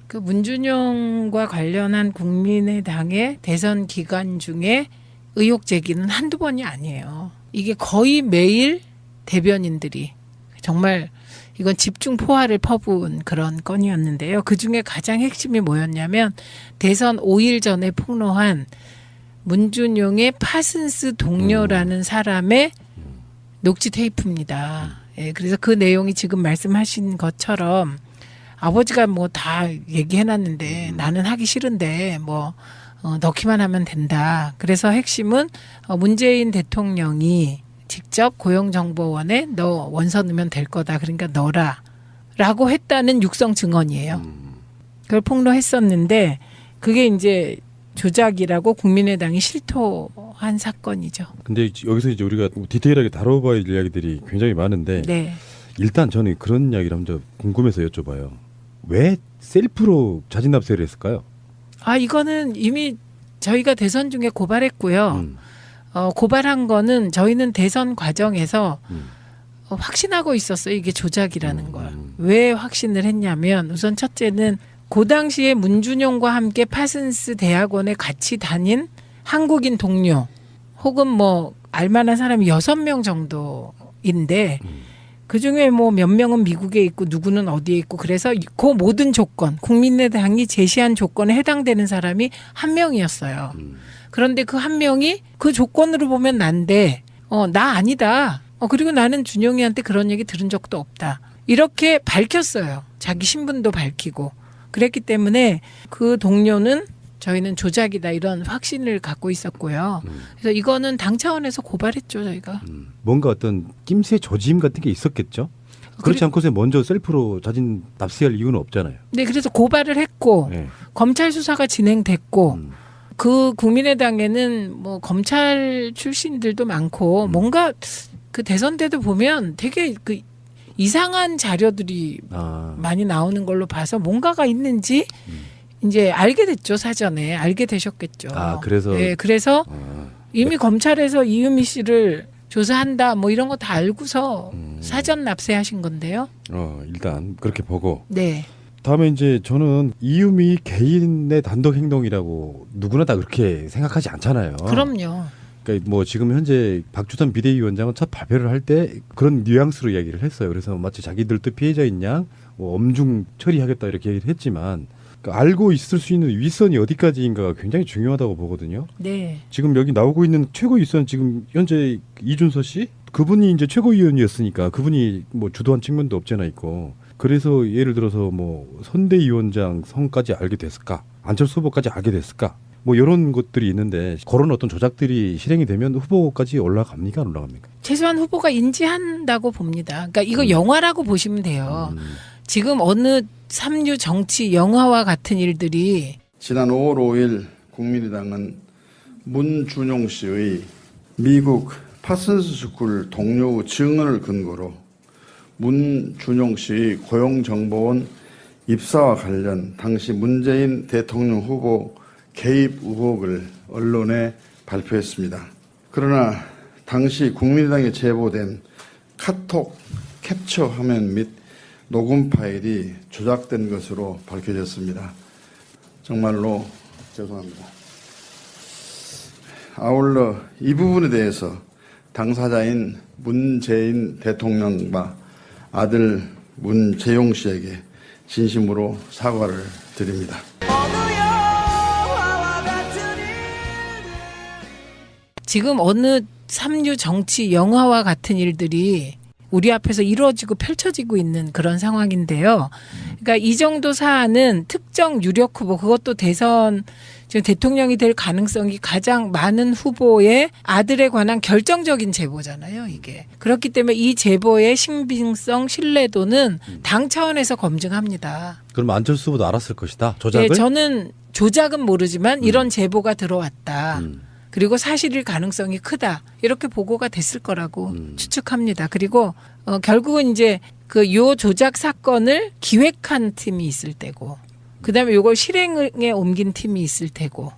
그 문준용과 관련한 국민의당의 대선 기간 중에 의혹 제기는 한두 번이 아니에요. 이게 거의 매일 대변인들이 정말 이건 집중 포화를 퍼부은 그런 건이었는데요. 그중에 가장 핵심이 뭐였냐면 대선 5일 전에 폭로한 문준용의 파슨스 동료라는 사람의 녹취 테이프입니다. 예, 그래서 그 내용이 지금 말씀하신 것처럼 아버지가 뭐 다 얘기해놨는데 나는 하기 싫은데 뭐 넣기만 하면 된다. 그래서 핵심은 문재인 대통령이 직접 고용정보원에 너 원서 넣으면 될 거다. 그러니까 넣어라. 라고 했다는 육성 증언이에요. 그걸 폭로했었는데 그게 이제 조작이라고 국민의당이 실토한 사건이죠. 근데 여기서 이제 우리가 디테일하게 다뤄봐야 할 이야기들이 굉장히 많은데 네. 일단 저는 그런 이야기를 한번 궁금해서 여쭤봐요. 왜 셀프로 자진 납세를 했을까요? 이거는 이미 저희가 대선 중에 고발했고요. 고발한 거는 저희는 대선 과정에서 확신하고 있었어요. 이게 조작이라는 걸. 왜 확신을 했냐면 우선 첫째는 그 당시에 문준용과 함께 파슨스 대학원에 같이 다닌 한국인 동료 혹은 뭐 알만한 사람이 6명 정도인데 그중에 뭐 몇 명은 미국에 있고 누구는 어디에 있고 그래서 그 모든 조건 국민의당이 제시한 조건에 해당되는 사람이 한 명이었어요. 그런데 그 한 명이 그 조건으로 보면 난데 나 아니다. 그리고 나는 준용이한테 그런 얘기 들은 적도 없다. 이렇게 밝혔어요. 자기 신분도 밝히고. 그랬기 때문에 그 동료는 저희는 조작이다 이런 확신을 갖고 있었고요. 그래서 이거는 당 차원에서 고발했죠 저희가. 뭔가 어떤 낌새 조짐 같은 게 있었겠죠? 그렇지 않고서 먼저 셀프로 자진 납세할 이유는 없잖아요. 네, 그래서 고발을 했고 네. 검찰 수사가 진행됐고 그 국민의당에는 뭐 검찰 출신들도 많고 뭔가 그 대선 때도 보면 되게 그 이상한 자료들이 많이 나오는 걸로 봐서 뭔가가 있는지 이제 알게 됐죠. 사전에 알게 되셨겠죠. 그래서 네, 그래서 이미 검찰에서 이유미 씨를 조사한다 뭐 이런 거 다 알고서 사전 납세하신 건데요. 일단 그렇게 보고 네. 다음에 이제 저는 이유미 개인의 단독 행동이라고 누구나 다 그렇게 생각하지 않잖아요. 그럼요. 그러니까 뭐 지금 현재 박주선 비대위원장은 첫 발표를 할 때 그런 뉘앙스로 이야기를 했어요. 그래서 마치 자기들도 피해자인 양 뭐 엄중 처리하겠다 이렇게 얘기를 했지만 그러니까 알고 있을 수 있는 윗선이 어디까지인가가 굉장히 중요하다고 보거든요. 네. 지금 여기 나오고 있는 최고 윗선 지금 현재 이준서 씨 그분이 이제 최고위원이었으니까 그분이 뭐 주도한 측면도 없잖아 있고 그래서 예를 들어서 뭐 선대위원장 성까지 알게 됐을까 안철수 후보까지 알게 됐을까 뭐 이런 것들이 있는데 그런 어떤 조작들이 실행이 되면 후보까지 올라갑니까 안 올라갑니까? 최소한 후보가 인지한다고 봅니다. 그러니까 이거 영화라고 보시면 돼요. 지금 어느 삼류 정치 영화와 같은 일들이 지난 5월 5일 국민의당은 문준용 씨의 미국 파슨스 스쿨 동료 증언을 근거로 문준용 씨의 고용정보원 입사와 관련 당시 문재인 대통령 후보 개입 의혹을 언론에 발표했습니다. 그러나 당시 국민의당에 제보된 카톡 캡처 화면 및 녹음 파일이 조작된 것으로 밝혀졌습니다. 정말로 죄송합니다. 아울러 이 부분에 대해서 당사자인 문재인 대통령과 아들 문재용 씨에게 진심으로 사과를 드립니다. 지금 어느 삼류 정치 영화와 같은 일들이 우리 앞에서 이루어지고 펼쳐지고 있는 그런 상황인데요. 그러니까 이 정도 사안은 특정 유력 후보 그것도 대선 지금 대통령이 될 가능성이 가장 많은 후보의 아들에 관한 결정적인 제보잖아요. 이게. 그렇기 때문에 이 제보의 신빙성 신뢰도는 당 차원에서 검증합니다. 그럼 안철수 후보도 알았을 것이다. 조작을? 네, 저는 조작은 모르지만 이런 제보가 들어왔다. 그리고 사실일 가능성이 크다. 이렇게 보고가 됐을 거라고 추측합니다. 그리고 결국은 이제 그 요 조작 사건을 기획한 팀이 있을 때고 그다음에 요걸 실행에 옮긴 팀이 있을 테고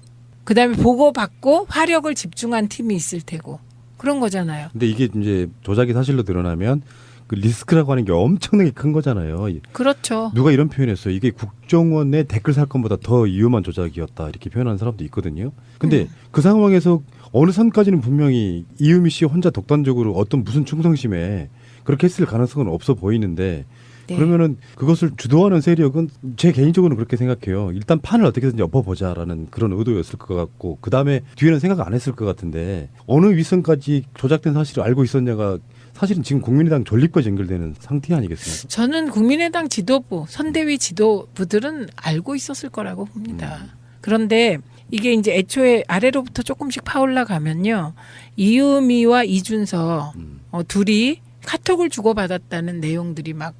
그다음에 보고받고 화력을 집중한 팀이 있을 테고 그런 거잖아요. 근데 이게 이제 조작이 사실로 드러나면 그 리스크라고 하는 게 엄청나게 큰 거잖아요. 그렇죠. 누가 이런 표현했어요. 이게 국정원의 댓글 사건보다 더 위험한 조작이었다 이렇게 표현하는 사람도 있거든요. 근데 그 상황에서 어느 선까지는 분명히 이유미 씨 혼자 독단적으로 어떤 무슨 충성심에 그렇게 했을 가능성은 없어 보이는데 네. 그러면은 그것을 주도하는 세력은 제 개인적으로는 그렇게 생각해요. 일단 판을 어떻게든지 엎어보자라는 그런 의도였을 것 같고 그 다음에 뒤에는 생각 안 했을 것 같은데 어느 윗선까지 조작된 사실을 알고 있었냐가 사실은 지금 국민의당 존립과 연결되는 상태 아니겠습니까? 저는 국민의당 지도부, 선대위 지도부들은 알고 있었을 거라고 봅니다. 그런데 이게 이제 애초에 아래로부터 조금씩 파올라 가면요. 이유미와 이준서 둘이 카톡을 주고받았다는 내용들이 막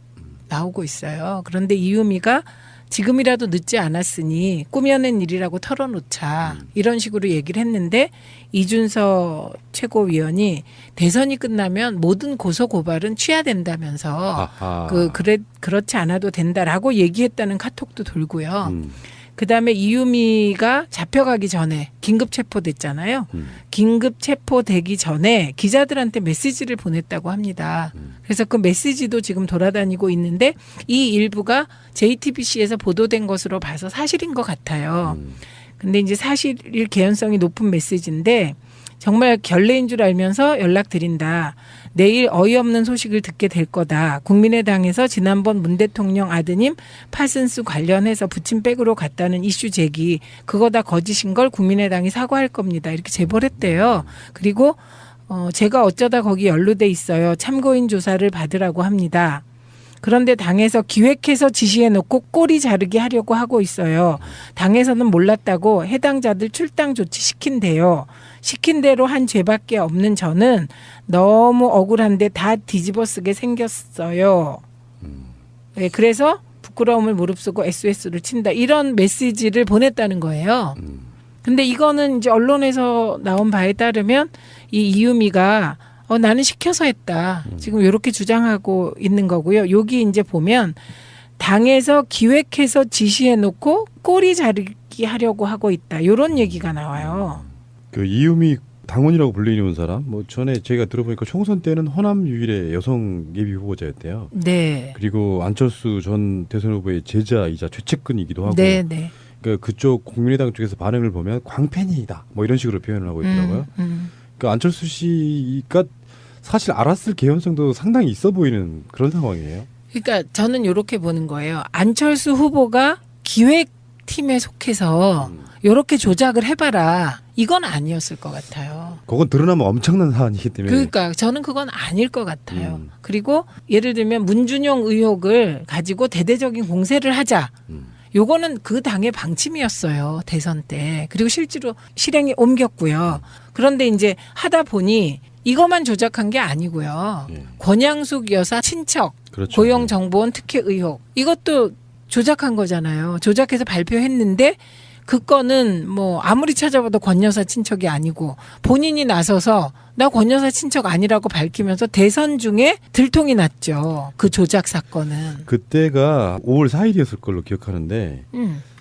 나오고 있어요. 그런데 이유미가 지금이라도 늦지 않았으니 꾸며낸 일이라고 털어놓자 이런 식으로 얘기를 했는데 이준서 최고위원이 대선이 끝나면 모든 고소 고발은 취하된다면서 아하. 그렇지 않아도 된다라고 얘기했다는 카톡도 돌고요. 그다음에 이유미가 잡혀가기 전에 긴급 체포됐잖아요. 긴급 체포되기 전에 기자들한테 메시지를 보냈다고 합니다. 그래서 그 메시지도 지금 돌아다니고 있는데 이 일부가 JTBC에서 보도된 것으로 봐서 사실인 것 같아요. 근데 이제 사실일 개연성이 높은 메시지인데 정말 결례인 줄 알면서 연락드린다. 내일 어이없는 소식을 듣게 될 거다. 국민의당에서 지난번 문 대통령 아드님 파슨스 관련해서 부침백으로 갔다는 이슈 제기 그거 다 거짓인 걸 국민의당이 사과할 겁니다. 이렇게 제보를 했대요. 그리고 제가 어쩌다 거기 연루돼 있어요. 참고인 조사를 받으라고 합니다. 그런데 당에서 기획해서 지시해놓고 꼬리 자르기 하려고 하고 있어요. 당에서는 몰랐다고 해당자들 출당 조치 시킨대요. 시킨 대로 한 죄밖에 없는 저는 너무 억울한데 다 뒤집어 쓰게 생겼어요. 네, 그래서 부끄러움을 무릅쓰고 SOS를 친다. 이런 메시지를 보냈다는 거예요. 근데 이거는 이제 언론에서 나온 바에 따르면 이 이유미가 나는 시켜서 했다. 지금 이렇게 주장하고 있는 거고요. 여기 이제 보면 당에서 기획해서 지시해놓고 꼬리 자르기 하려고 하고 있다. 이런 얘기가 나와요. 그 이유미 당원이라고 불리는 사람, 뭐 전에 제가 들어보니까 총선 때는 호남 유일의 여성 예비 후보자였대요. 네. 그리고 안철수 전 대선 후보의 제자이자 최측근이기도 하고. 네, 네. 그러니까 그쪽 국민의당 쪽에서 반응을 보면 광팬이다. 뭐 이런 식으로 표현을 하고 있더라고요. 그러니까 안철수 씨가 사실 알았을 개연성도 상당히 있어 보이는 그런 상황이에요. 그러니까 저는 이렇게 보는 거예요. 안철수 후보가 기획팀에 속해서 이렇게 조작을 해봐라. 이건 아니었을 것 같아요. 그건 드러나면 엄청난 사안이기 때문에. 그러니까 저는 그건 아닐 것 같아요. 그리고 예를 들면 문준용 의혹을 가지고 대대적인 공세를 하자. 요거는 그 당의 방침이었어요. 대선 때. 그리고 실제로 실행에 옮겼고요. 그런데 이제 하다 보니 이것만 조작한 게 아니고요. 권양숙 여사 친척, 그렇죠. 고용정보원 특혜 의혹. 이것도 조작한 거잖아요. 조작해서 발표했는데 그 건은 뭐 아무리 찾아봐도 권 여사 친척이 아니고 본인이 나서서 나 권 여사 친척 아니라고 밝히면서 대선 중에 들통이 났죠. 그 조작 사건은. 그때가 5월 4일이었을 걸로 기억하는데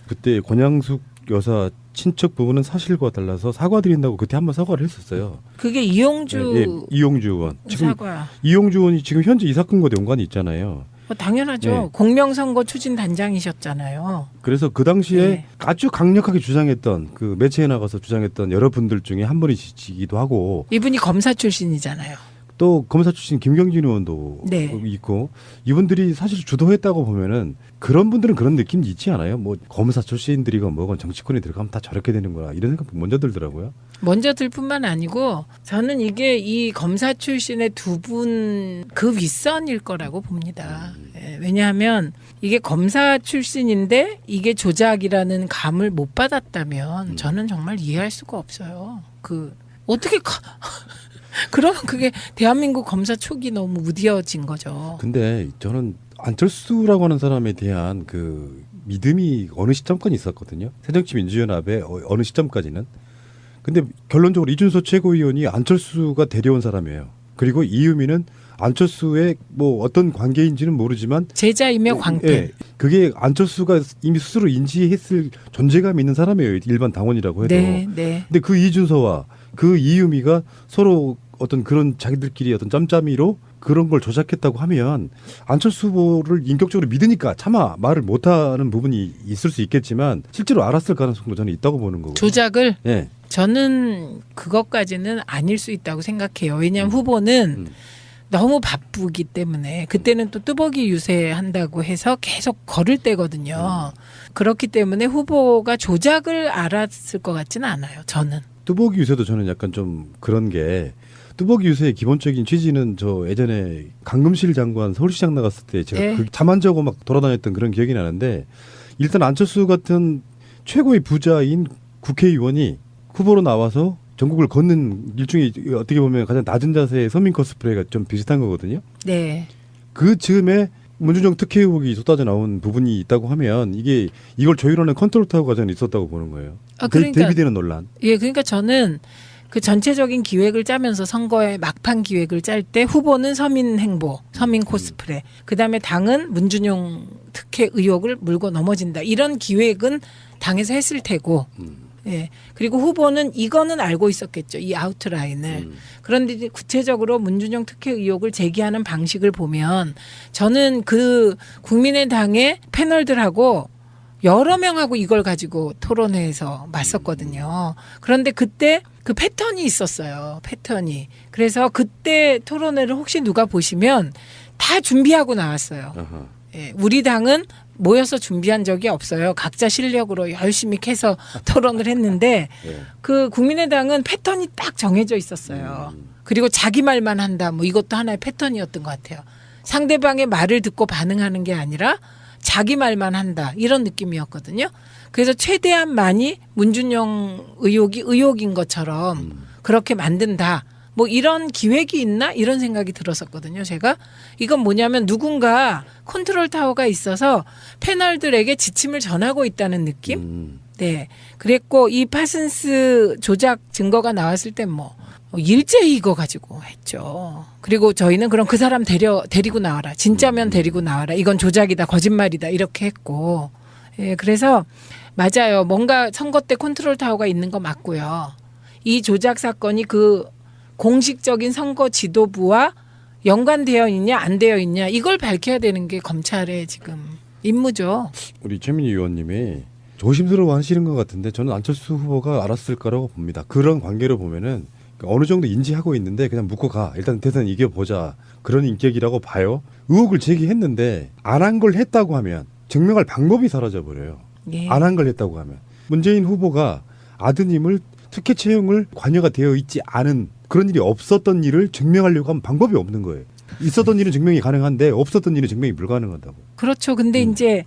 그때 권양숙 여사 친척 부분은 사실과 달라서 사과드린다고 그때 한번 사과를 했었어요. 그게 이용주 이용주 의원. 지금 사과. 이용주 의원이 지금 현재 이 사건과 연관이 있잖아요. 당연하죠. 네. 공명선거 추진 단장이셨잖아요. 그래서 그 당시에 네. 아주 강력하게 주장했던 그 매체에 나가서 주장했던 여러분들 중에 한 분이시기도 하고 이분이 검사 출신이잖아요. 또 검사 출신 김경진 의원도 네. 있고 이분들이 사실 주도했다고 보면은 그런 분들은 그런 느낌 있지 않아요? 뭐 검사 출신들이건 뭐건 정치권에 들어가면 다 저렇게 되는 거라 이런 생각 먼저 들더라고요. 먼저 들 뿐만 아니고 저는 이게 이 검사 출신의 두 분 그 윗선일 거라고 봅니다. 예, 왜냐하면 이게 검사 출신인데 이게 조작이라는 감을 못 받았다면 저는 정말 이해할 수가 없어요. 어떻게 그러면 그게 대한민국 검사 촉이 너무 무뎌진 거죠. 근데 저는 안철수라고 하는 사람에 대한 그 믿음이 어느 시점까지 있었거든요. 새정치민주연합의 어느 시점까지는. 근데 결론적으로 이준서 최고위원이 안철수가 데려온 사람이에요. 그리고 이유미는 안철수의 뭐 어떤 관계인지는 모르지만 제자이며 광팬. 예, 그게 안철수가 이미 스스로 인지했을 존재감이 있는 사람이에요. 일반 당원이라고 해도. 네, 네. 근데 그 이준서와 그 이유미가 서로 어떤 그런 자기들끼리 어떤 짬짬이로 그런 걸 조작했다고 하면 안철수 후보를 인격적으로 믿으니까 차마 말을 못하는 부분이 있을 수 있겠지만 실제로 알았을 가능성도 저는 있다고 보는 거고. 조작을 예. 저는 그것까지는 아닐 수 있다고 생각해요. 왜냐하면 후보는 너무 바쁘기 때문에 그때는 또 뚜벅이 유세한다고 해서 계속 걸을 때거든요. 그렇기 때문에 후보가 조작을 알았을 것 같지는 않아요. 저는. 뚜벅이 유세도 저는 약간 좀 그런 게 뚜벅이 유세의 기본적인 취지는 저 예전에 강금실 장관 서울시장 나갔을 때 제가 네. 잠 안 자고 막 돌아다녔던 그런 기억이 나는데 일단 안철수 같은 최고의 부자인 국회의원이 후보로 나와서 전국을 걷는 일종의 어떻게 보면 가장 낮은 자세의 서민 코스프레가 좀 비슷한 거거든요. 네. 그 즈음에 문준영 특혜 의혹이 쏟아져 나온 부분이 있다고 하면 이게 이걸 조율하는 컨트롤 타워 과정이 있었다고 보는 거예요. 그러니까 대비되는 논란. 예, 그러니까 저는 그 전체적인 기획을 짜면서 선거의 막판 기획을 짤 때 후보는 서민 행보, 서민 코스프레, 그다음에 당은 문준용 특혜 의혹을 물고 넘어진다. 이런 기획은 당에서 했을 테고. 예. 그리고 후보는 이거는 알고 있었겠죠. 이 아웃라인을. 그런데 이제 구체적으로 문준용 특혜 의혹을 제기하는 방식을 보면 저는 그 국민의당의 패널들하고 여러 명하고 이걸 가지고 토론회에서 맞섰거든요. 그런데 그때 그 패턴이 있었어요. 패턴이. 그래서 그때 토론회를 혹시 누가 보시면 다 준비하고 나왔어요. 아하. 예, 우리 당은 모여서 준비한 적이 없어요. 각자 실력으로 열심히 캐서 토론을 했는데 예. 그 국민의당은 패턴이 딱 정해져 있었어요. 그리고 자기 말만 한다. 뭐 이것도 하나의 패턴이었던 것 같아요. 상대방의 말을 듣고 반응하는 게 아니라 자기 말만 한다. 이런 느낌이었거든요. 그래서 최대한 많이 문준영 의혹이 의혹인 것처럼 그렇게 만든다. 뭐 이런 기획이 있나 이런 생각이 들었었거든요. 제가 이건 뭐냐면 누군가 컨트롤 타워가 있어서 패널들에게 지침을 전하고 있다는 느낌. 네, 그랬고 이 파슨스 조작 증거가 나왔을 땐 뭐 일제히 이거 가지고 했죠. 그리고 저희는 그럼 그 사람 데리고 나와라. 진짜면 데리고 나와라. 이건 조작이다, 거짓말이다 이렇게 했고. 예, 그래서 맞아요. 뭔가 선거 때 컨트롤 타워가 있는 거 맞고요. 이 조작 사건이 그 공식적인 선거 지도부와 연관되어 있냐 안 되어 있냐 이걸 밝혀야 되는 게 검찰의 지금 임무죠. 우리 최민희 의원님이 조심스러워 하시는 것 같은데 저는 안철수 후보가 알았을 거라고 봅니다. 그런 관계로 보면은 어느 정도 인지하고 있는데 그냥 묻고 가. 일단 대선 이겨보자. 그런 인격이라고 봐요. 의혹을 제기했는데 안 한 걸 했다고 하면 증명할 방법이 사라져버려요. 예. 안 한 걸 했다고 하면. 문재인 후보가 아드님을 특혜 채용을 관여가 되어 있지 않은 그런 일이 없었던 일을 증명하려고 하면 방법이 없는 거예요. 있었던 일은 증명이 가능한데 없었던 일은 증명이 불가능하다고. 그렇죠. 근데 이제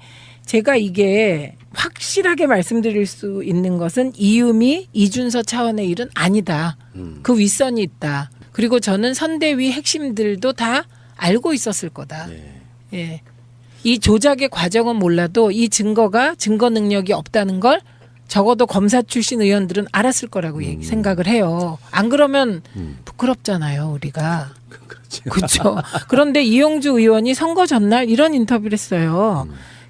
제가 이게 확실하게 말씀드릴 수 있는 것은 이유미, 이준서 차원의 일은 아니다. 그 윗선이 있다. 그리고 저는 선대위 핵심들도 다 알고 있었을 거다. 예. 이 조작의 과정은 몰라도 이 증거가 증거 능력이 없다는 걸 적어도 검사 출신 의원들은 알았을 거라고 생각을 해요. 안 그러면 부끄럽잖아요, 우리가. 그렇지. 그렇죠. 그런데 이용주 의원이 선거 전날 이런 인터뷰를 했어요.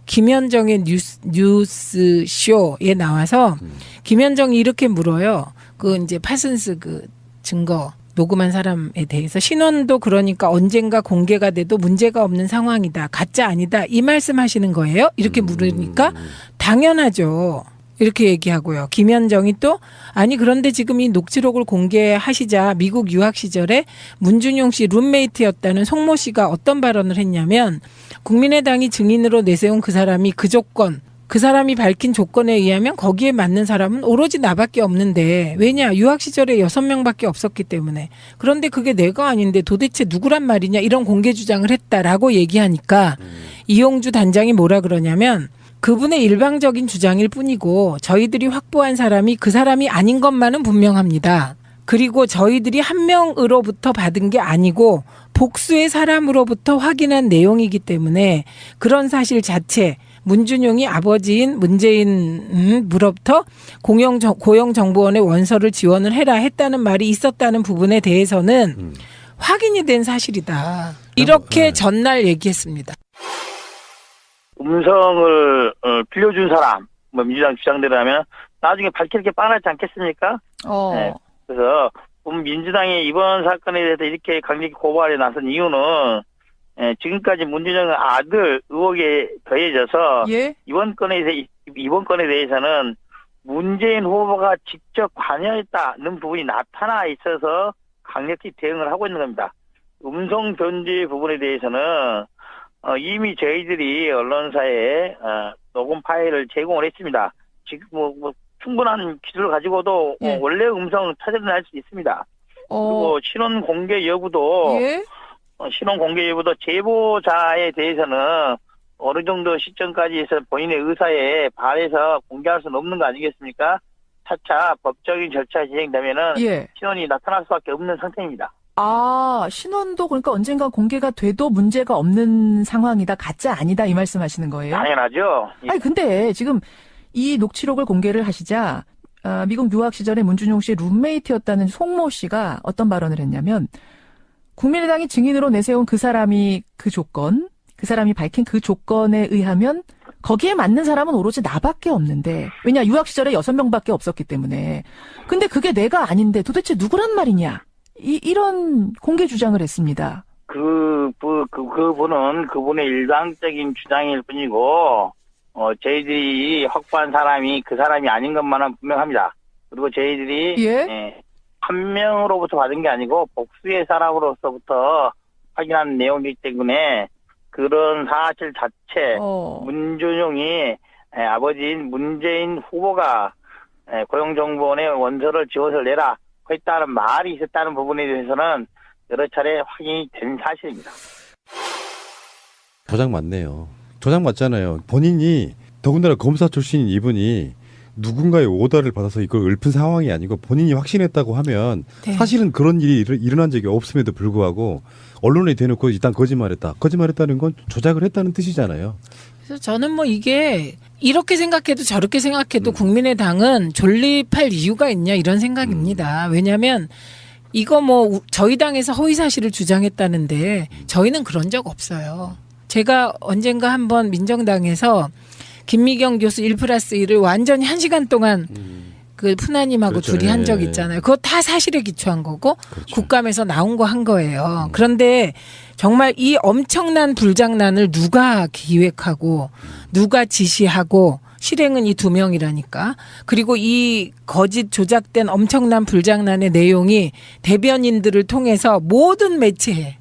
김현정의 뉴스 쇼에 나와서 김현정이 이렇게 물어요. 그 이제 파슨스 그 증거 녹음한 사람에 대해서 신원도 그러니까 언젠가 공개가 돼도 문제가 없는 상황이다. 가짜 아니다. 이 말씀하시는 거예요? 이렇게 물으니까 당연하죠. 이렇게 얘기하고요. 김현정이 또 아니 그런데 지금 이 녹취록을 공개하시자 미국 유학 시절에 문준용 씨 룸메이트였다는 송모 씨가 어떤 발언을 했냐면 국민의당이 증인으로 내세운 그 사람이 그 조건 그 사람이 밝힌 조건에 의하면 거기에 맞는 사람은 오로지 나밖에 없는데 왜냐 유학 시절에 6명밖에 없었기 때문에 그런데 그게 내가 아닌데 도대체 누구란 말이냐 이런 공개 주장을 했다라고 얘기하니까 이용주 단장이 뭐라 그러냐면 그분의 일방적인 주장일 뿐이고 저희들이 확보한 사람이 그 사람이 아닌 것만은 분명합니다. 그리고 저희들이 한 명으로부터 받은 게 아니고 복수의 사람으로부터 확인한 내용이기 때문에 그런 사실 자체 문준용이 아버지인 문재인으로부터 고용정보원의 원서를 지원을 해라 했다는 말이 있었다는 부분에 대해서는 확인이 된 사실이다. 이렇게 전날 얘기했습니다. 음성을 빌려준 사람, 뭐 민주당 주장대로 하면 나중에 밝힐 게 뻔하지 않겠습니까? 네. 그래서 민주당이 이번 사건에 대해서 이렇게 강력히 고발에 나선 이유는 지금까지 문준영 아들 의혹에 더해져서 예. 이번 건에 대해서는 문재인 후보가 직접 관여했다는 부분이 나타나 있어서 강력히 대응을 하고 있는 겁니다. 음성 변제 부분에 대해서는 이미 저희들이 언론사에 녹음 파일을 제공을 했습니다. 지금 뭐 충분한 기술을 가지고도 예. 원래 음성 찾아낼 수 있습니다. 그리고 신원 공개 여부도 예. 신원 공개 여부도 제보자에 대해서는 어느 정도 시점까지 해서 본인의 의사에 반해서 공개할 수는 없는 거 아니겠습니까? 차차 법적인 절차 진행되면은 예. 신원이 나타날 수밖에 없는 상태입니다. 아, 신원도 그러니까 언젠가 공개가 돼도 문제가 없는 상황이다. 가짜 아니다. 이 말씀하시는 거예요? 당연하죠. 아니 근데 지금 이 녹취록을 공개를 하시자 미국 유학 시절에 문준용 씨의 룸메이트였다는 송모 씨가 어떤 발언을 했냐면 국민의당이 증인으로 내세운 그 사람이 그 사람이 밝힌 그 조건에 의하면 거기에 맞는 사람은 오로지 나밖에 없는데 왜냐 유학 시절에 6명밖에 없었기 때문에 근데 그게 내가 아닌데 도대체 누구란 말이냐 이런 공개 주장을 했습니다. 그분은 그분의 일방적인 주장일 뿐이고 저희들이 확보한 사람이 그 사람이 아닌 것만은 분명합니다. 그리고 저희들이 한 명으로부터 받은 게 아니고 복수의 사람으로서부터 확인한 내용이기 때문에 그런 사실 자체 문준용이 아버지인 문재인 후보가 고용정보원에 원서를 지원서를 내라 했다는 말이 있었다는 부분에 대해서는 여러 차례 확인이 된 사실입니다. 조작 맞네요. 조작 맞잖아요. 본인이 더군다나 검사 출신인 이분이 누군가의 오더를 받아서 이걸 읊은 상황이 아니고 본인이 확신했다고 하면 네. 사실은 그런 일이 일어난 적이 없음에도 불구하고 언론에 대놓고 일단 거짓말했다. 거짓말했다는 건 조작을 했다는 뜻이잖아요. 그래서 저는 뭐 이게 이렇게 생각해도 저렇게 생각해도 국민의당은 존립할 이유가 있냐 이런 생각입니다. 왜냐하면 이거 뭐 저희 당에서 허위 사실을 주장했다는데 저희는 그런 적 없어요. 제가 언젠가 한번 민정당에서 김미경 교수 1+1을 완전히 1시간 동안 그 푸나님하고 그렇죠. 둘이 한 적 예. 있잖아요. 그거 다 사실에 기초한 거고 그렇죠. 국감에서 나온 거 한 거예요. 그런데 정말 이 엄청난 불장난을 누가 기획하고 누가 지시하고 실행은 이 2명이라니까. 그리고 이 거짓 조작된 엄청난 불장난의 내용이 대변인들을 통해서 모든 매체에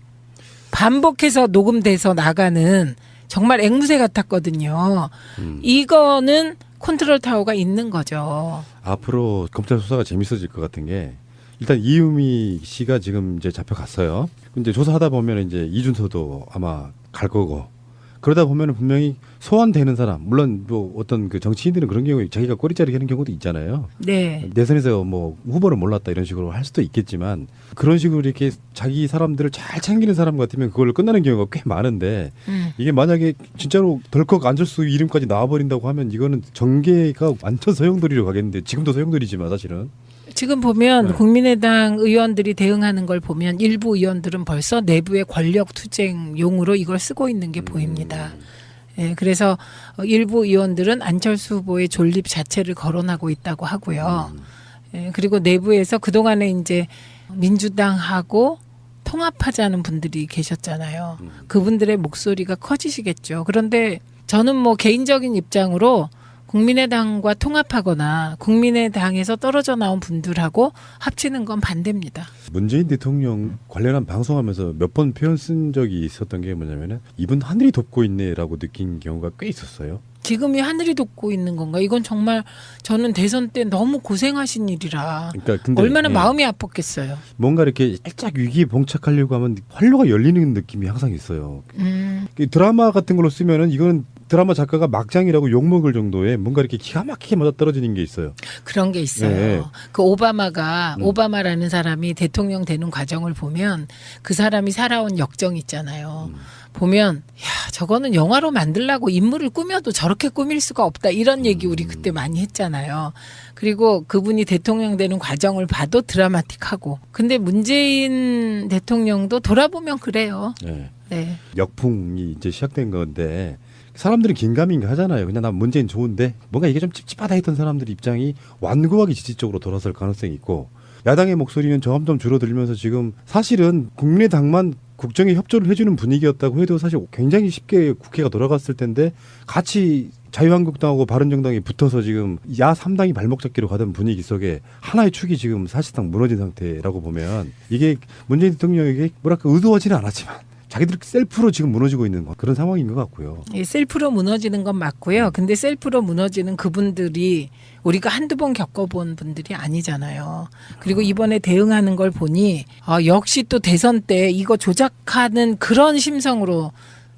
반복해서 녹음돼서 나가는 정말 앵무새 같았거든요. 이거는 컨트롤 타워가 있는 거죠. 앞으로 검찰 수사가 재밌어질 것 같은 게 일단 이유미 씨가 지금 이제 잡혀갔어요. 근데 조사하다 보면 이제 이준서도 아마 갈 거고 그러다 보면 분명히 소환되는 사람 물론 뭐 어떤 그 정치인들은 그런 경우에 자기가 꼬리자르기 하는 경우도 있잖아요. 네. 내선에서 뭐 후보를 몰랐다 이런 식으로 할 수도 있겠지만 그런 식으로 이렇게 자기 사람들을 잘 챙기는 사람 같으면 그걸로 끝나는 경우가 꽤 많은데 이게 만약에 진짜로 덜컥 안철수 이름까지 나와버린다고 하면 이거는 정계가 완전 소용돌이로 가겠는데 지금도 소용돌이지만 사실은 지금 보면 네. 국민의당 의원들이 대응하는 걸 보면 일부 의원들은 벌써 내부의 권력 투쟁용으로 이걸 쓰고 있는 게 보입니다. 예, 그래서 일부 의원들은 안철수 후보의 존립 자체를 거론하고 있다고 하고요. 예, 그리고 내부에서 그동안에 이제 민주당하고 통합하자는 분들이 계셨잖아요. 그분들의 목소리가 커지시겠죠. 그런데 저는 뭐 개인적인 입장으로 국민의당과 통합하거나 국민의당에서 떨어져 나온 분들하고 합치는 건 반대입니다. 문재인 대통령 관련한 방송하면서 몇 번 표현 쓴 적이 있었던 게 뭐냐면은 이분 하늘이 돕고 있네라고 느낀 경우가 꽤 있었어요. 지금이 하늘이 돕고 있는 건가? 이건 정말 저는 대선 때 너무 고생하신 일이라 그러니까 근데 얼마나 마음이 아팠겠어요. 뭔가 이렇게 살짝 위기에 봉착하려고 하면 활로가 열리는 느낌이 항상 있어요. 드라마 같은 걸로 쓰면은 이거는 드라마 작가가 막장이라고 욕먹을 정도의 뭔가 이렇게 기가 막히게 맞아떨어지는 게 있어요. 그런 게 있어요. 네. 그 오바마라는 사람이 대통령 되는 과정을 보면 그 사람이 살아온 역정 있잖아요. 보면 야 저거는 영화로 만들라고 인물을 꾸며도 저렇게 꾸밀 수가 없다 이런 얘기 우리 그때 많이 했잖아요. 그리고 그분이 대통령 되는 과정을 봐도 드라마틱하고 근데 문재인 대통령도 돌아보면 그래요. 네. 네. 역풍이 이제 시작된 건데 사람들은 긴가민가 하잖아요. 그냥 난 문재인 좋은데 뭔가 이게 좀 찝찝하다 했던 사람들 입장이 완고하게 지지적으로 돌아설 가능성이 있고 야당의 목소리는 점점 줄어들면서 지금 사실은 국민의당만 국정에 협조를 해주는 분위기였다고 해도 사실 굉장히 쉽게 국회가 돌아갔을 텐데 같이 자유한국당하고 바른정당이 붙어서 지금 야 3당이 발목 잡기로 가던 분위기 속에 하나의 축이 지금 사실상 무너진 상태라고 보면 이게 문재인 대통령에게 뭐랄까 의도하지는 않았지만 자기들 셀프로 지금 무너지고 있는 그런 상황인 것 같고요. 예, 셀프로 무너지는 건 맞고요. 근데 셀프로 무너지는 그분들이 우리가 한두 번 겪어본 분들이 아니잖아요. 그리고 이번에 대응하는 걸 보니 역시 또 대선 때 이거 조작하는 그런 심성으로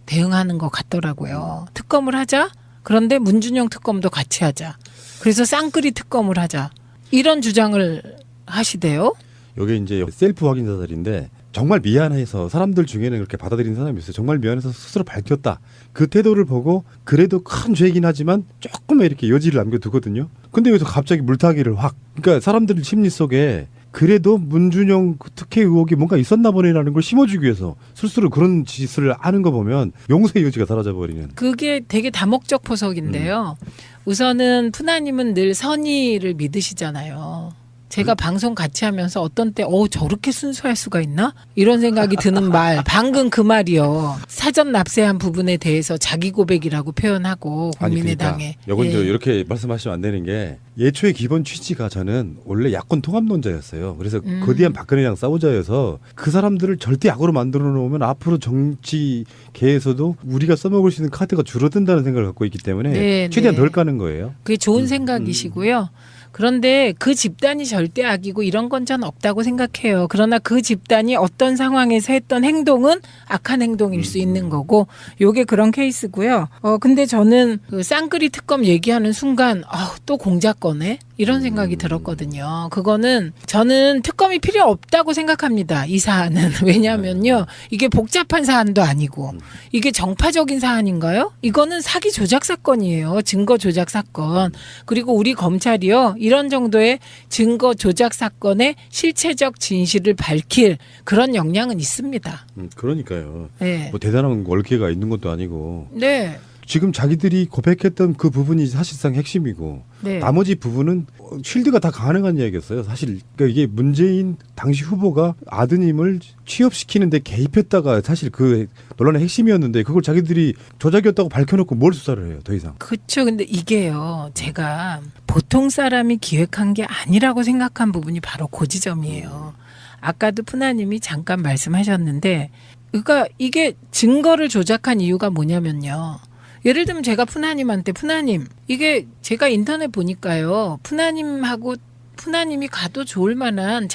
대응하는 것 같더라고요. 특검을 하자. 그런데 문준영 특검도 같이 하자. 그래서 쌍끌이 특검을 하자. 이런 주장을 하시대요. 이게 이제 셀프 확인 사살인데 정말 미안해서 사람들 중에는 그렇게 받아들이는 사람이 있어요. 정말 미안해서 스스로 밝혔다. 그 태도를 보고 그래도 큰 죄이긴 하지만 조금 이렇게 여지를 남겨두거든요. 근데 여기서 갑자기 물타기를 확. 그러니까 사람들 심리 속에 그래도 문준영 특혜 의혹이 뭔가 있었나 보네라는 걸 심어주기 위해서 스스로 그런 짓을 하는 거 보면 용서의 여지가 사라져버리는. 그게 되게 다목적 포석인데요. 우선은 푸나님은 늘 선의를 믿으시잖아요. 제가 방송 같이 하면서 어떤 때 저렇게 순수할 수가 있나? 이런 생각이 드는 말. 방금 그 말이요. 사전 납세한 부분에 대해서 자기 고백이라고 표현하고 국민의당에. 이건 예. 이렇게 말씀하시면 안 되는 게 예초의 기본 취지가 저는 원래 야권 통합론자였어요. 그래서 거대한 박근혜랑 싸우자여서 그 사람들을 절대 약으로 만들어 놓으면 앞으로 정치계에서도 우리가 써먹을 수 있는 카드가 줄어든다는 생각을 갖고 있기 때문에 네, 최대한 네. 덜 까는 거예요. 그게 좋은 생각이시고요. 그런데 그 집단이 절대 악이고 이런 건 전 없다고 생각해요. 그러나 그 집단이 어떤 상황에서 했던 행동은 악한 행동일 수 있는 거고 요게 그런 케이스고요. 근데 저는 그 쌍끌이 특검 얘기하는 순간 또 공작거네? 이런 생각이 들었거든요. 그거는 저는 특검이 필요 없다고 생각합니다. 이 사안은. 왜냐하면요. 이게 복잡한 사안도 아니고 이게 정파적인 사안인가요? 이거는 사기 조작 사건이에요. 증거 조작 사건. 그리고 우리 검찰이요. 이런 정도의 증거 조작 사건의 실체적 진실을 밝힐 그런 역량은 있습니다. 그러니까요. 네. 뭐 대단한 얼개가 있는 것도 아니고 네. 지금 자기들이 고백했던 그 부분이 사실상 핵심이고 네. 나머지 부분은 쉴드가 다 가능한 이야기였어요. 사실 그러니까 이게 문재인 당시 후보가 아드님을 취업시키는데 개입했다가 사실 그 논란의 핵심이었는데 그걸 자기들이 조작이었다고 밝혀놓고 뭘 수사를 해요. 더 이상. 그렇죠. 근데 이게요. 제가 보통 사람이 기획한 게 아니라고 생각한 부분이 바로 그 지점이에요. 아까도 푸나님이 잠깐 말씀하셨는데 그러니까 이게 증거를 조작한 이유가 뭐냐면요. 예를 들면 제가 푸나님한테 푸나님 이게 제가 인터넷 보니까요. 푸나님이 가도 좋을 만한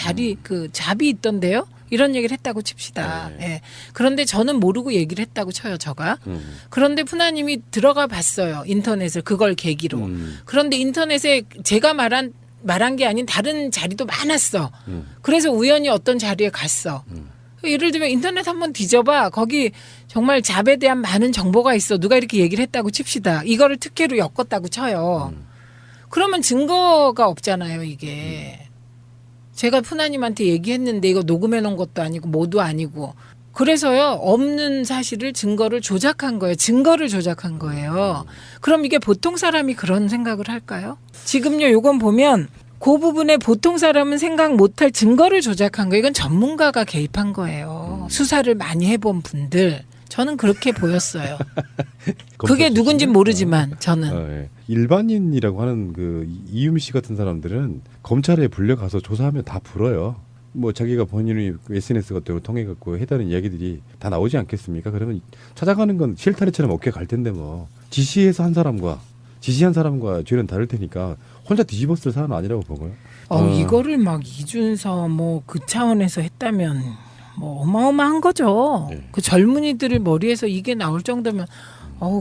그 잡이 있던데요. 이런 얘기를 했다고 칩시다. 네. 예. 그런데 저는 모르고 얘기를 했다고 쳐요, 저가. 그런데 푸나님이 들어가 봤어요. 인터넷을 그걸 계기로. 그런데 인터넷에 제가 말한 게 아닌 다른 자리도 많았어. 그래서 우연히 어떤 자리에 갔어. 예를 들면 인터넷 한번 뒤져봐. 거기 정말 잡에 대한 많은 정보가 있어. 누가 이렇게 얘기를 했다고 칩시다. 이거를 특혜로 엮었다고 쳐요. 그러면 증거가 없잖아요, 이게. 제가 푸나님한테 얘기했는데 이거 녹음해 놓은 것도 아니고 뭐도 아니고. 그래서요, 없는 사실을 증거를 조작한 거예요. 증거를 조작한 거예요. 그럼 이게 보통 사람이 그런 생각을 할까요? 지금요, 요건 보면 그 부분에 보통 사람은 생각 못할 증거를 조작한 거예요. 이건 전문가가 개입한 거예요. 수사를 많이 해본 분들. 저는 그렇게 보였어요. 그게 누군진 모르지만 저는. 예. 일반인이라고 하는 그 이유미 씨 같은 사람들은 검찰에 불려가서 조사하면 다 불어요. 뭐 자기가 본인이 SNS 같은 걸 통해 갖고 해다는 이야기들이 다 나오지 않겠습니까? 그러면 찾아가는 건 실타래처럼 어깨 갈 텐데 뭐 지시한 사람과 죄는 다를 테니까 혼자 뒤집었을 사안은 아니라고 보고요. 이거를 막 이준서 뭐 그 차원에서 했다면 뭐 어마어마한 거죠. 네. 그 젊은이들의 머리에서 이게 나올 정도면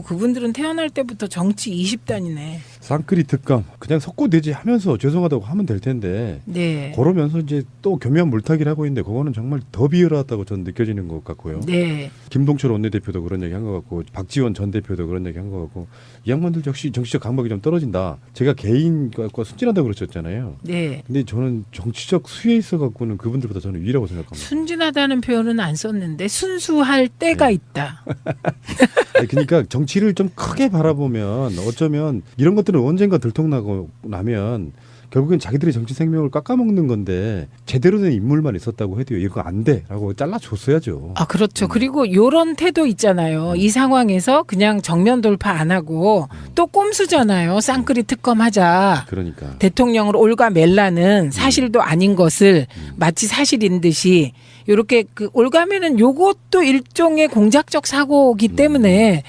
그분들은 태어날 때부터 정치 20단이네. 쌍끌이 특감 그냥 석고대지 하면서 죄송하다고 하면 될 텐데 네. 그러면서 이제 또 교묘한 물타기를 하고 있는데 그거는 정말 더 비열하다고 저는 느껴지는 것 같고요. 네. 김동철 원내대표도 그런 얘기 한 것 같고 박지원 전 대표도 그런 얘기 한 것 같고 이 양반들 역시 정치적 감각이 좀 떨어진다. 제가 개인과 순진하다고 그러셨잖아요. 네. 근데 저는 정치적 수에 있어 갖고는 그분들보다 저는 위라고 생각합니다. 순진하다는 표현은 안 썼는데 순수할 때가 네. 있다. 아니, 그러니까 정치를 좀 크게 바라보면 어쩌면 이런 것들은 언젠가 들통나고 나면 결국엔 자기들의 정치 생명을 깎아먹는 건데 제대로 된 인물만 있었다고 해도 이거 안 돼라고 잘라줬어야죠. 아, 그렇죠. 그리고 요런 태도 있잖아요. 이 상황에서 그냥 정면 돌파 안 하고 또 꼼수잖아요. 쌍끌이 특검하자. 그러니까. 대통령을 올가매라는 사실도 아닌 것을 마치 사실인 듯이 요렇게 그 올가매는 요것도 일종의 공작적 사고이기 때문에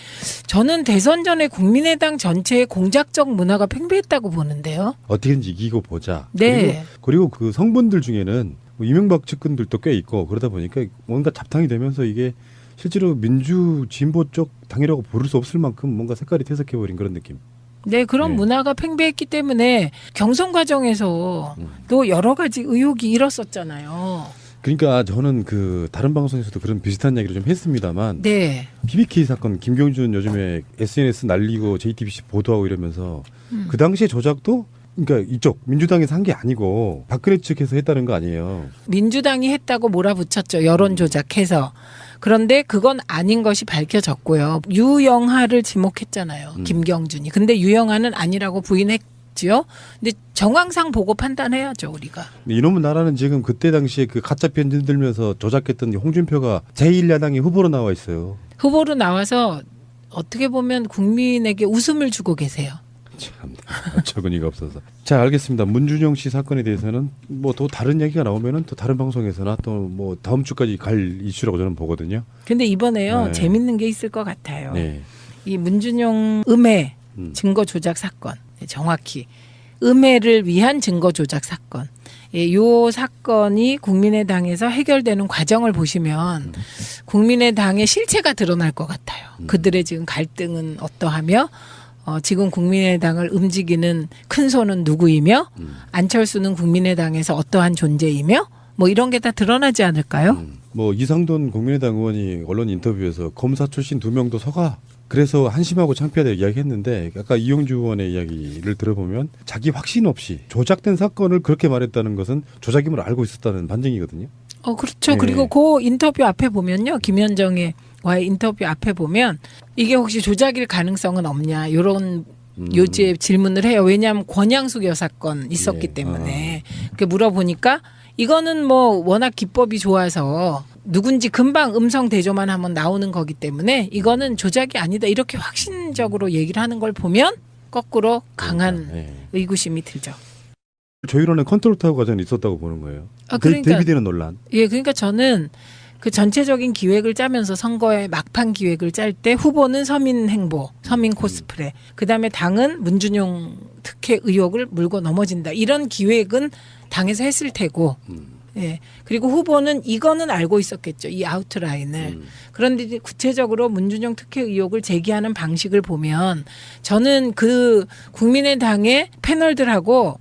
저는 대선 전에 국민의당 전체의 공작적 문화가 팽배했다고 보는데요. 어떻게든지 이기고 보자. 네. 그리고 그 성분들 중에는 뭐 이명박 측근들도 꽤 있고 그러다 보니까 뭔가 잡탕이 되면서 이게 실제로 민주 진보 쪽 당이라고 부를 수 없을 만큼 뭔가 색깔이 퇴색해버린 그런 느낌. 네, 그런 네. 문화가 팽배했기 때문에 경선 과정에서 또 여러 가지 의혹이 일었었잖아요. 그러니까 저는 그 다른 방송에서도 그런 비슷한 이야기를 좀 했습니다만 네. BBK 사건 김경준 요즘에 SNS 날리고 JTBC 보도하고 이러면서 그 당시에 조작도 그러니까 이쪽 민주당에서 한 게 아니고 박근혜 측에서 했다는 거 아니에요. 민주당이 했다고 몰아붙였죠. 여론 조작해서. 그런데 그건 아닌 것이 밝혀졌고요. 유영하를 지목했잖아요. 김경준이. 근데 유영하는 아니라고 부인했지요. 근데 정황상 보고 판단해야죠, 우리가. 이놈의 나라는 지금 그때 당시에 그 가짜 편지 들면서 조작했던 홍준표가 제1야당의 후보로 나와 있어요. 후보로 나와서 어떻게 보면 국민에게 웃음을 주고 계세요. 참 어처구니가 없어서. 자, 알겠습니다. 문준용 씨 사건에 대해서는 뭐 또 다른 얘기가 나오면은 또 다른 방송에서나 또 뭐 다음 주까지 갈 이슈라고 저는 보거든요. 근데 이번에요. 네. 재밌는 게 있을 것 같아요. 네. 이 문준용 음해 증거 조작 사건. 정확히 음해를 위한 증거 조작 사건. 이 사건이 국민의당에서 해결되는 과정을 보시면 국민의당의 실체가 드러날 것 같아요. 그들의 지금 갈등은 어떠하며 지금 국민의당을 움직이는 큰 손은 누구이며 안철수는 국민의당에서 어떠한 존재이며 뭐 이런 게 다 드러나지 않을까요? 뭐 이상돈 국민의당 의원이 언론 인터뷰에서 검사 출신 2명도 서가 그래서 한심하고 창피하다 이야기했는데 아까 이용주 의원의 이야기를 들어보면 자기 확신 없이 조작된 사건을 그렇게 말했다는 것은 조작임을 알고 있었다는 반증이거든요. 그렇죠. 네. 그리고 그 인터뷰 앞에 보면요. 김현정의 와의 인터뷰 앞에 보면 이게 혹시 조작일 가능성은 없냐 이런 요지의 질문을 해요. 왜냐하면 권양숙 여사 건 있었기 예. 때문에 그렇게 물어보니까 이거는 뭐 워낙 기법이 좋아서 누군지 금방 음성 대조만 하면 나오는 거기 때문에 이거는 조작이 아니다 이렇게 확신적으로 얘기를 하는 걸 보면 거꾸로 강한 예. 의구심이 들죠. 조율원의 컨트롤 타워 과정이 있었다고 보는 거예요. 그러니까 대비되는 논란. 예, 그러니까 저는 그 전체적인 기획을 짜면서 선거의 막판 기획을 짤 때 후보는 서민 행보, 서민 코스프레, 그다음에 당은 문준용 특혜 의혹을 물고 넘어진다. 이런 기획은 당에서 했을 테고, 예. 그리고 후보는 이거는 알고 있었겠죠. 이 아웃라인을. 그런데 이제 구체적으로 문준용 특혜 의혹을 제기하는 방식을 보면 저는 그 국민의당의 패널들하고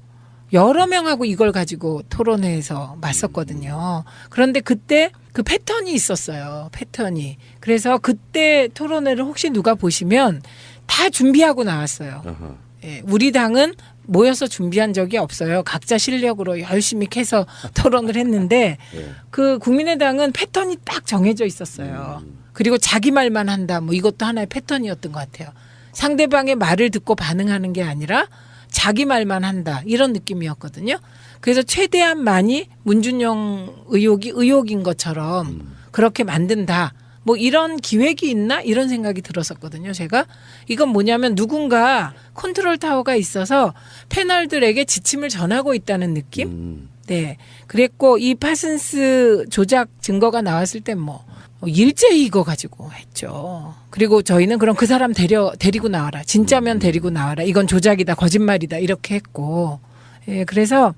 여러 명하고 이걸 가지고 토론회에서 맞섰거든요. 그런데 그때 그 패턴이 있었어요. 패턴이. 그래서 그때 토론회를 혹시 누가 보시면 다 준비하고 나왔어요. 아하. 예, 우리 당은 모여서 준비한 적이 없어요. 각자 실력으로 열심히 캐서 토론을 했는데 예. 그 국민의당은 패턴이 딱 정해져 있었어요. 그리고 자기 말만 한다. 뭐 이것도 하나의 패턴이었던 것 같아요. 상대방의 말을 듣고 반응하는 게 아니라 자기 말만 한다. 이런 느낌이었거든요. 그래서 최대한 많이 문준용 의혹이 의혹인 것처럼 그렇게 만든다. 뭐 이런 기획이 있나? 이런 생각이 들었었거든요. 제가. 이건 뭐냐면 누군가 컨트롤 타워가 있어서 패널들에게 지침을 전하고 있다는 느낌? 네. 그랬고 이 파슨스 조작 증거가 나왔을 땐 뭐 일제히 이거 가지고 했죠. 그리고 저희는 그럼 그 사람 데리고 나와라. 진짜면 데리고 나와라. 이건 조작이다. 거짓말이다. 이렇게 했고. 예, 그래서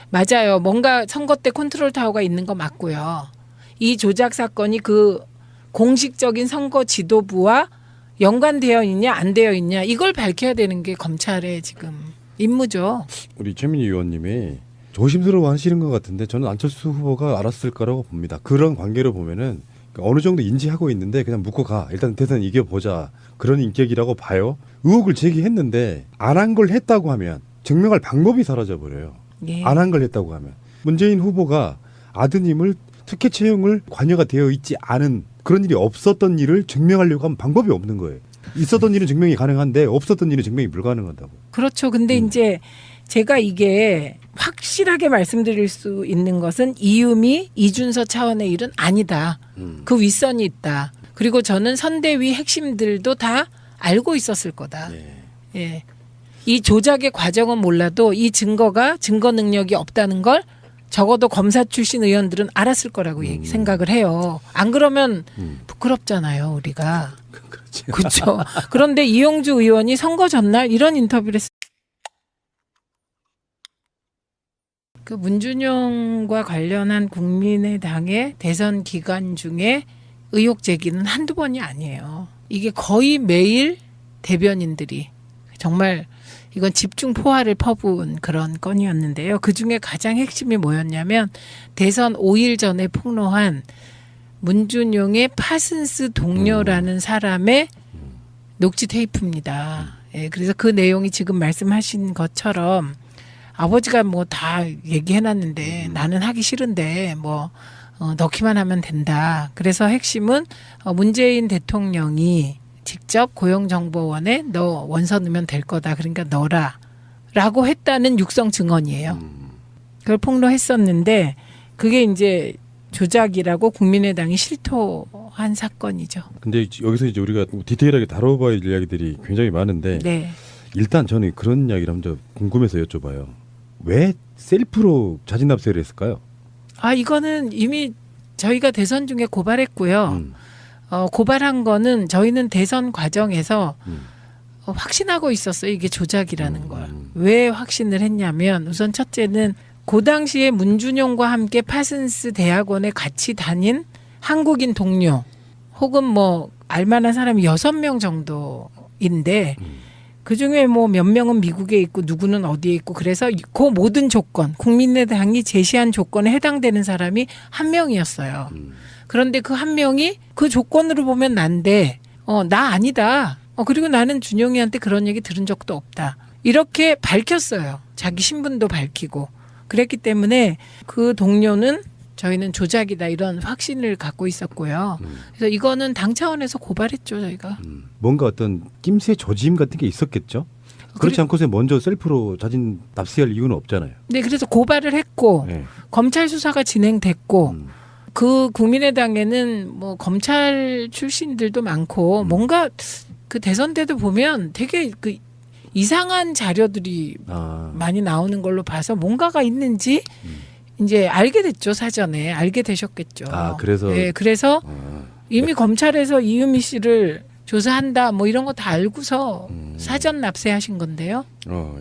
맞아요. 뭔가 선거 때 컨트롤 타워가 있는 거 맞고요. 이 조작 사건이 그 공식적인 선거 지도부와 연관되어 있냐 안 되어 있냐 이걸 밝혀야 되는 게 검찰의 지금 임무죠. 우리 최민희 의원님이 조심스러워 하시는 것 같은데 저는 안철수 후보가 알았을 거라고 봅니다. 그런 관계로 보면은 어느 정도 인지하고 있는데 그냥 묻고 가. 일단 대선 이겨보자. 그런 인격이라고 봐요. 의혹을 제기했는데 안 한 걸 했다고 하면 증명할 방법이 사라져버려요. 예. 안 한 걸 했다고 하면. 문재인 후보가 아드님을 특혜 채용을 관여가 되어 있지 않은 그런 일이 없었던 일을 증명하려고 하면 방법이 없는 거예요. 있었던 일은 증명이 가능한데 없었던 일은 증명이 불가능하다고. 그렇죠. 근데 이제 제가 이게 확실하게 말씀드릴 수 있는 것은 이유미, 이준서 차원의 일은 아니다. 그 윗선이 있다. 그리고 저는 선대위 핵심들도 다 알고 있었을 거다. 예. 이 조작의 과정은 몰라도 이 증거가 증거 능력이 없다는 걸 적어도 검사 출신 의원들은 알았을 거라고 생각을 해요. 안 그러면 부끄럽잖아요, 우리가. 그렇지. 그렇죠. 그런데 이용주 의원이 선거 전날 이런 인터뷰를 했어요. 그 문준용과 관련한 국민의당의 대선 기간 중에 의혹 제기는 한두 번이 아니에요. 이게 거의 매일 대변인들이 정말 이건 집중 포화를 퍼부은 그런 건이었는데요. 그중에 가장 핵심이 뭐였냐면 대선 5일 전에 폭로한 문준용의 파슨스 동료라는 사람의 녹취 테이프입니다. 예, 그래서 그 내용이 지금 말씀하신 것처럼 아버지가 뭐 다 얘기해놨는데 나는 하기 싫은데 뭐 넣기만 하면 된다. 그래서 핵심은 문재인 대통령이 직접 고용정보원에 너 원서 넣으면 될 거다. 그러니까 넣어라. 라고 했다는 육성 증언이에요. 그걸 폭로했었는데 그게 이제 조작이라고 국민의당이 실토한 사건이죠. 근데 여기서 이제 우리가 디테일하게 다뤄봐야 할 이야기들이 굉장히 많은데 네. 일단 저는 그런 이야기를 한번 궁금해서 여쭤봐요. 왜 셀프로 자진 납세를 했을까요? 아, 이거는 이미 저희가 대선 중에 고발했고요. 고발한 거는 저희는 대선 과정에서 확신하고 있었어요. 이게 조작이라는 걸. 왜 확신을 했냐면 우선 첫째는 그 당시에 문준용과 함께 파슨스 대학원에 같이 다닌 한국인 동료 혹은 뭐 알만한 사람이 6명 정도인데 그중에 뭐 몇 명은 미국에 있고 누구는 어디에 있고 그래서 그 모든 조건 국민의당이 제시한 조건에 해당되는 사람이 한 명이었어요. 그런데 그 한 명이 그 조건으로 보면 난데 나 아니다. 그리고 나는 준용이한테 그런 얘기 들은 적도 없다. 이렇게 밝혔어요. 자기 신분도 밝히고. 그랬기 때문에 그 동료는 저희는 조작이다 이런 확신을 갖고 있었고요. 그래서 이거는 당 차원에서 고발했죠, 저희가. 뭔가 어떤 낌새 조짐 같은 게 있었겠죠? 그렇지 않고서 먼저 셀프로 자진 납세할 이유는 없잖아요. 네, 그래서 고발을 했고 네. 검찰 수사가 진행됐고 그 국민의당에는 뭐 검찰 출신들도 많고 뭔가 그 대선 때도 보면 되게 그 이상한 자료들이 많이 나오는 걸로 봐서 뭔가가 있는지 이제 알게 됐죠. 사전에 알게 되셨겠죠. 그래서 네, 그래서 이미 검찰에서 이유미 씨를 조사한다 뭐 이런 거 다 알고서 사전 납세하신 건데요.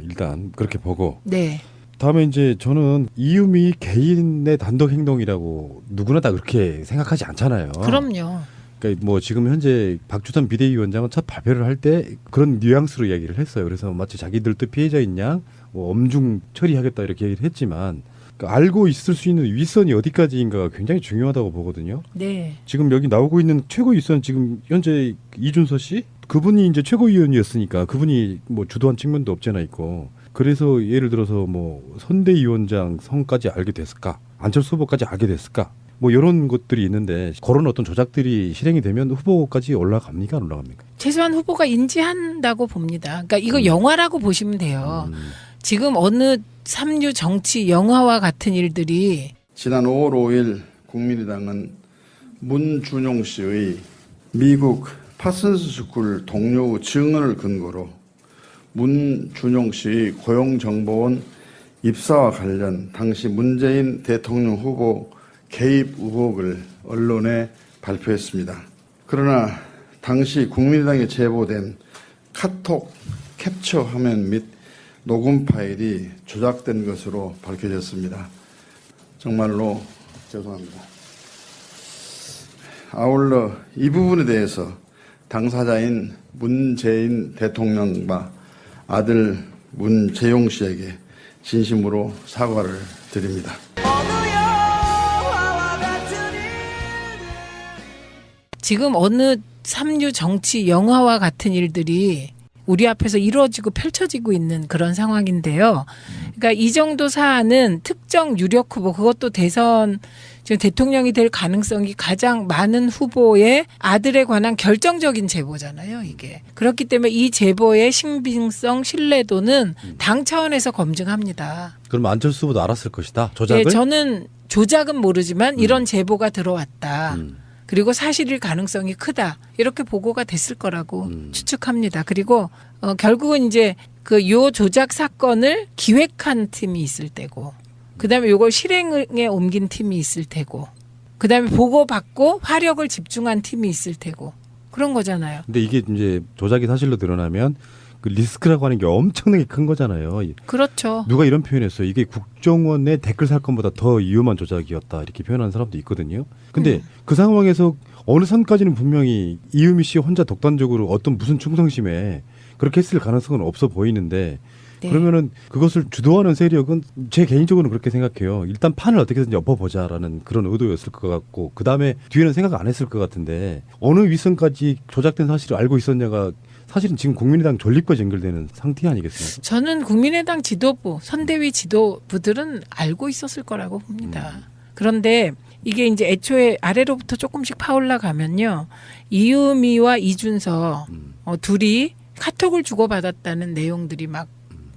일단 그렇게 보고. 네. 다음에 이제 저는 이유미 개인의 단독 행동이라고 누구나 다 그렇게 생각하지 않잖아요. 그럼요. 그러니까 뭐 지금 현재 박주선 비대위원장은 첫 발표를 할 때 그런 뉘앙스로 이야기를 했어요. 그래서 마치 자기들도 피해자인 양 뭐 엄중 처리하겠다 이렇게 얘기를 했지만 그러니까 알고 있을 수 있는 윗선이 어디까지인가가 굉장히 중요하다고 보거든요. 네. 지금 여기 나오고 있는 최고 윗선 지금 현재 이준서 씨 그분이 이제 최고위원이었으니까 그분이 뭐 주도한 측면도 없잖아 있고. 그래서 예를 들어서 뭐 선대위원장 성까지 알게 됐을까? 안철수 후보까지 알게 됐을까? 뭐 이런 것들이 있는데 그런 어떤 조작들이 실행이 되면 후보까지 올라갑니까? 안 올라갑니까? 최소한 후보가 인지한다고 봅니다. 그러니까 이거 영화라고 보시면 돼요. 지금 어느 삼류 정치 영화와 같은 일들이 지난 5월 5일 국민의당은 문준용 씨의 미국 파슨스 스쿨 동료 증언을 근거로 문준용 씨의 고용정보원 입사와 관련 당시 문재인 대통령 후보 개입 의혹을 언론에 발표했습니다. 그러나 당시 국민의당에 제보된 카톡 캡처 화면 및 녹음 파일이 조작된 것으로 밝혀졌습니다. 정말로 죄송합니다. 아울러 이 부분에 대해서 당사자인 문재인 대통령과 아들 문재용 씨에게 진심으로 사과를 드립니다. 지금 어느 삼류 정치 영화와 같은 일들이 우리 앞에서 이루어지고 펼쳐지고 있는 그런 상황인데요. 그러니까 이 정도 사안은 특정 유력 후보 그것도 대선 지금 대통령이 될 가능성이 가장 많은 후보의 아들에 관한 결정적인 제보잖아요, 이게. 그렇기 때문에 이 제보의 신빙성, 신뢰도는 당 차원에서 검증합니다. 그럼 안철수 후보도 알았을 것이다. 조작을. 네, 저는 조작은 모르지만 이런 제보가 들어왔다. 그리고 사실일 가능성이 크다. 이렇게 보고가 됐을 거라고 추측합니다. 그리고 결국은 이제 그 요 조작 사건을 기획한 팀이 있을 때고, 그다음에 요걸 실행에 옮긴 팀이 있을 테고, 그다음에 보고받고 화력을 집중한 팀이 있을 테고, 그런 거잖아요. 근데 이게 이제 조작이 사실로 드러나면 그 리스크라고 하는 게 엄청나게 큰 거잖아요. 그렇죠. 누가 이런 표현했어요. 이게 국정원의 댓글 사건보다 더 위험한 조작이었다. 이렇게 표현하는 사람도 있거든요. 근데 그 상황에서 어느 선까지는 분명히 이유미 씨 혼자 독단적으로 어떤 무슨 충성심에 그렇게 했을 가능성은 없어 보이는데, 네. 그러면은 그것을 주도하는 세력은 제 개인적으로는 그렇게 생각해요. 일단 판을 어떻게든지 엎어보자라는 그런 의도였을 것 같고, 그 다음에 뒤에는 생각 안 했을 것 같은데, 어느 윗선까지 조작된 사실을 알고 있었냐가 사실은 지금 국민의당 존립과 연결되는 상태 아니겠습니까? 저는 국민의당 지도부, 선대위 지도부들은 알고 있었을 거라고 봅니다. 그런데 이게 이제 애초에 아래로부터 조금씩 파올라 가면요, 이유미와 이준서 둘이 카톡을 주고받았다는 내용들이 막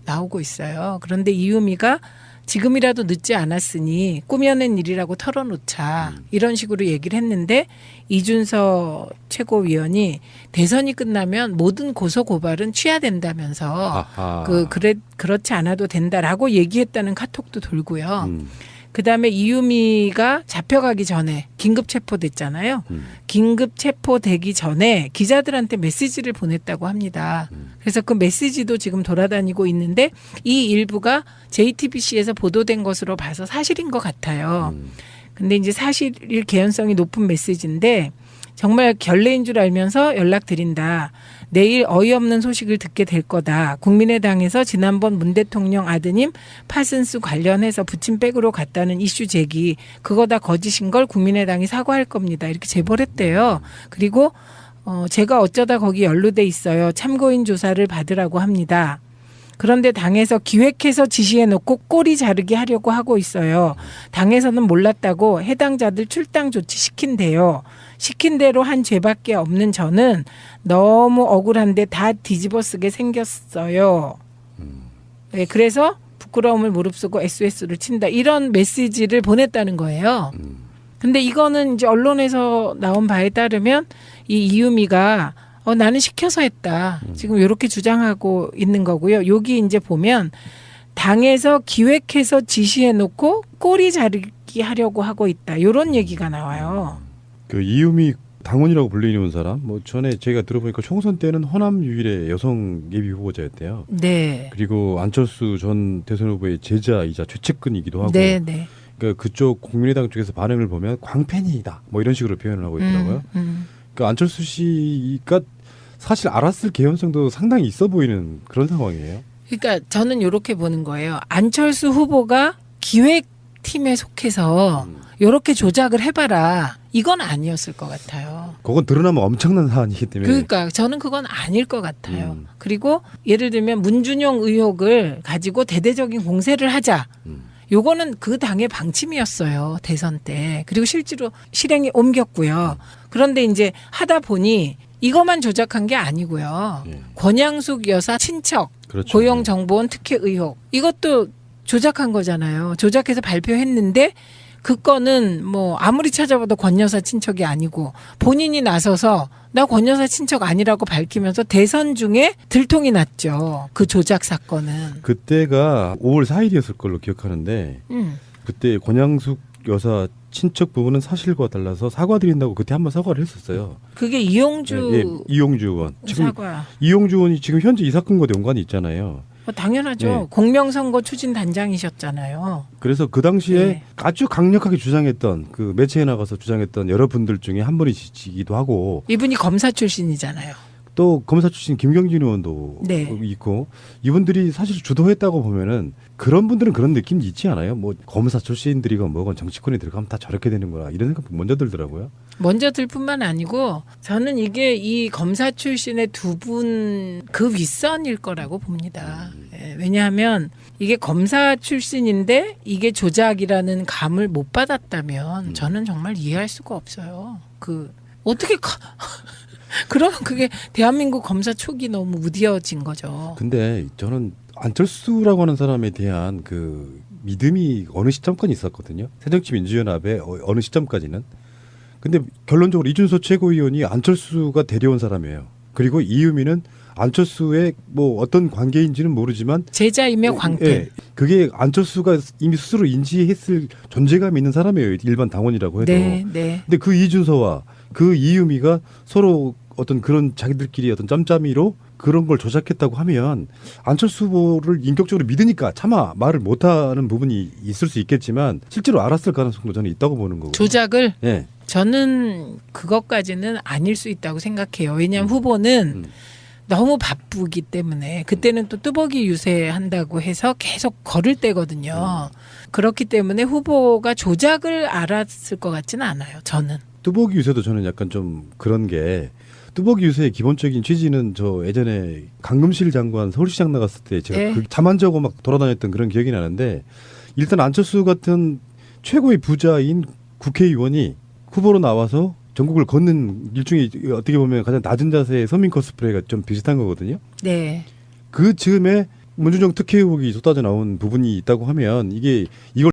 나오고 있어요. 그런데 이유미가 지금이라도 늦지 않았으니 꾸며낸 일이라고 털어놓자, 이런 식으로 얘기를 했는데, 이준서 최고위원이 대선이 끝나면 모든 고소 고발은 취하된다면서 아하. 그렇지 않아도 된다라고 얘기했다는 카톡도 돌고요. 그다음에 이유미가 잡혀가기 전에 긴급 체포됐잖아요. 긴급 체포되기 전에 기자들한테 메시지를 보냈다고 합니다. 그래서 그 메시지도 지금 돌아다니고 있는데, 이 일부가 JTBC에서 보도된 것으로 봐서 사실인 것 같아요. 근데 이제 사실일 개연성이 높은 메시지인데, 정말 결례인 줄 알면서 연락드린다. 내일 어이없는 소식을 듣게 될 거다. 국민의당에서 지난번 문 대통령 아드님 파슨스 관련해서 붙임백으로 갔다는 이슈 제기, 그거 다 거짓인 걸 국민의당이 사과할 겁니다. 이렇게 제보를 했대요. 그리고 제가 어쩌다 거기 연루돼 있어요. 참고인 조사를 받으라고 합니다. 그런데 당에서 기획해서 지시해놓고 꼬리 자르기 하려고 하고 있어요. 당에서는 몰랐다고 해당자들 출당 조치 시킨대요. 시킨 대로 한 죄밖에 없는 저는 너무 억울한데 다 뒤집어 쓰게 생겼어요. 네, 그래서 부끄러움을 무릅쓰고 SOS를 친다. 이런 메시지를 보냈다는 거예요. 근데 이거는 이제 언론에서 나온 바에 따르면 이 이유미가 나는 시켜서 했다. 지금 이렇게 주장하고 있는 거고요. 여기 이제 보면 당에서 기획해서 지시해놓고 꼬리 자르기 하려고 하고 있다. 이런 얘기가 나와요. 그 이유미 당원이라고 불리는 사람, 뭐 전에 제가 들어보니까 총선 때는 호남 유일의 여성 예비 후보자였대요. 네. 그리고 안철수 전 대선 후보의 제자이자 최측근이기도 하고. 네, 네. 그러니까 그쪽 국민의당 쪽에서 반응을 보면 광팬이다, 뭐 이런 식으로 표현을 하고 있더라고요. 그러니까 안철수 씨가 사실 알았을 개연성도 상당히 있어 보이는 그런 상황이에요. 그러니까 저는 이렇게 보는 거예요. 안철수 후보가 기획팀에 속해서 이렇게 조작을 해봐라, 이건 아니었을 것 같아요. 그건 드러나면 엄청난 사안이기 때문에. 그러니까 저는 그건 아닐 것 같아요. 그리고 예를 들면 문준용 의혹을 가지고 대대적인 공세를 하자. 요거는 그 당의 방침이었어요, 대선 때. 그리고 실제로 실행에 옮겼고요. 그런데 이제 하다 보니 이것만 조작한 게 아니고요. 권양숙 여사 친척, 그렇죠. 고용정보원 특혜 의혹, 이것도 조작한 거잖아요. 조작해서 발표했는데 그 건은 뭐 아무리 찾아봐도 권 여사 친척이 아니고, 본인이 나서서 나 권 여사 친척 아니라고 밝히면서 대선 중에 들통이 났죠. 그 조작 사건은. 그때가 5월 4일이었을 걸로 기억하는데, 그때 권양숙 여사 친척 부분은 사실과 달라서 사과드린다고 그때 한번 사과를 했었어요. 그게 이용주 예, 이용주 의원. 지금 사과. 이용주 의원이 지금 현재 이 사건과 연관이 있잖아요. 당연하죠. 네. 공명선거 추진 단장이셨잖아요. 그래서 그 당시에 네. 아주 강력하게 주장했던, 그 매체에 나가서 주장했던 여러분들 중에 한 분이시기도 하고, 이분이 검사 출신이잖아요. 또 검사 출신 김경진 의원도 네. 있고, 이분들이 사실 주도했다고 보면은 그런 분들은 그런 느낌이 있지 않아요? 뭐 검사 출신들이건 뭐건 정치권에 들어가면 다 저렇게 되는구나, 이런 생각 먼저 들더라고요. 먼저 들 뿐만 아니고 저는 이게 이 검사 출신의 두 분 그 윗선일 거라고 봅니다. 예. 네, 왜냐하면 이게 검사 출신인데 이게 조작이라는 감을 못 받았다면 저는 정말 이해할 수가 없어요. 어떻게 그러면 그게 대한민국 검사 촉이 너무 무뎌진 거죠. 근데 저는 안철수라고 하는 사람에 대한 그 믿음이 어느 시점까지 있었거든요. 새정치민주연합의 어느 시점까지는. 근데 결론적으로 이준석 최고위원이 안철수가 데려온 사람이에요. 그리고 이유미는 안철수의 뭐 어떤 관계인지는 모르지만 제자이며 광팬. 예, 그게 안철수가 이미 스스로 인지했을 존재감이 있는 사람이에요. 일반 당원이라고 해도. 네, 네. 근데 그 이준서와 그 이유미가 서로 어떤 그런 자기들끼리 어떤 짬짬이로 그런 걸 조작했다고 하면 안철수 후보를 인격적으로 믿으니까 차마 말을 못하는 부분이 있을 수 있겠지만 실제로 알았을 가능성도 저는 있다고 보는 거고. 조작을 예. 저는 그것까지는 아닐 수 있다고 생각해요. 왜냐하면 후보는 너무 바쁘기 때문에 그때는 또 뚜벅이 유세한다고 해서 계속 걸을 때거든요. 그렇기 때문에 후보가 조작을 알았을 것 같지는 않아요. 저는. 뚜벅이 유세도 저는 약간 좀 그런 게 뚜벅이 유세의 기본적인 취지는 저 예전에 강금실 장관 서울시장 나갔을 때 제가 네. 잠 안 자고 막 돌아다녔던 그런 기억이 나는데 일단 안철수 같은 최고의 부자인 국회의원이 후보로 나와서 전국을 걷는 일종의 어떻게 보면 가장 낮은 자세의 서민 코스프레가 좀 비슷한 거거든요. 네. 그 즈음에 문준정 특혜 의혹이 쏟아져 나온 부분이 있다고 하면 이걸